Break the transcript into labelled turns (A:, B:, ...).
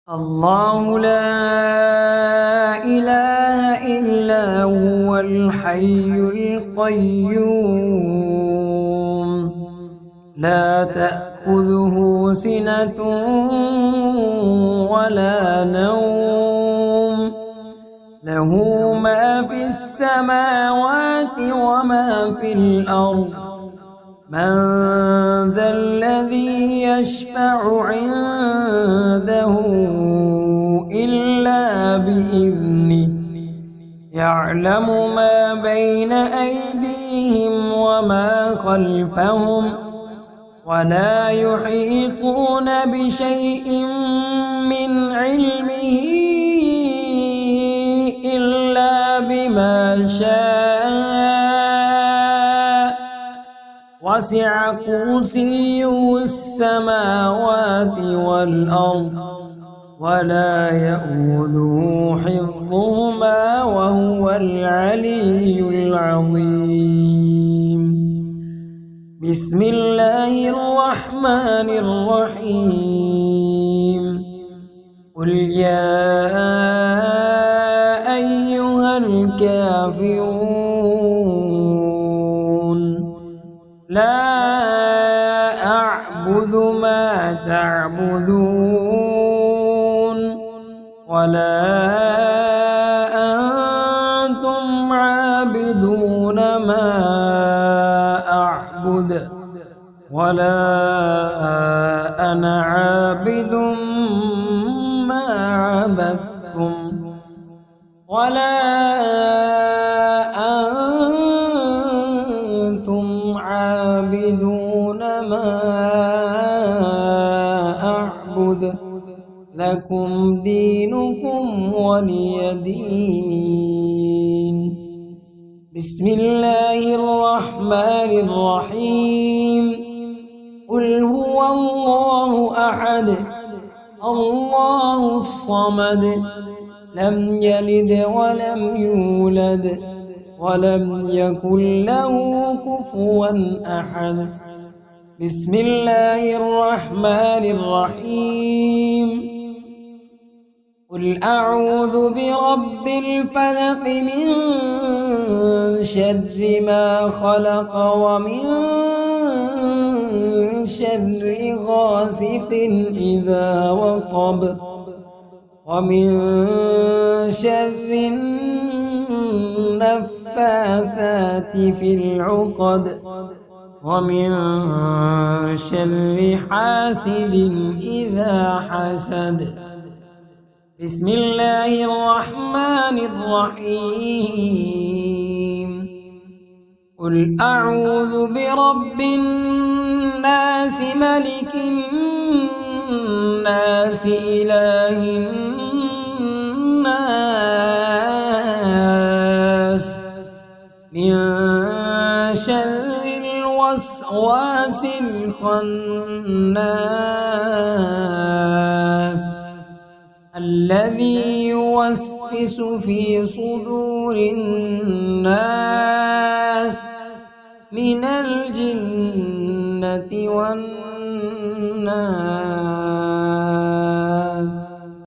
A: الله لا إله إلا هو الحي القيوم لا تأخذه سنة ولا نوم له ما في السماوات وما في الأرض من ذا الذي يشفع عنده إلا بإذنه يعلم ما بين أيديهم وما خلفهم ولا يحيطون بشيء من علمه إلا بما شاء وسع كرسيه السماوات والأرض ولا يؤوده حفظهما وهو العلي العظيم. بسم الله الرحمن الرحيم. قل يا أيها الكافرون لا أعبد ما تعبدون ولا أنتم عابدون ما أعبد ولا أنا عابد ما عبدتم ولا أنتم عابدون ما أعبد لكم دينكم ولي دين. بسم الله الرحمن الرحيم. قل هو الله أحد الله الصمد لم يلد ولم يولد ولم يكن له كفوا أحد. بسم الله الرحمن الرحيم. قل أعوذ برب الفلق من شر ما خلق ومن شر غاسق إذا وقب ومن شر النفاثات في العقد ومن شر حاسد إذا حسد. بسم الله الرحمن الرحيم. قل أعوذ برب الناس ملك الناس إله الناس من شر الوسواس الخناس الذي يوسوس في صدور الناس من الجنة والناس.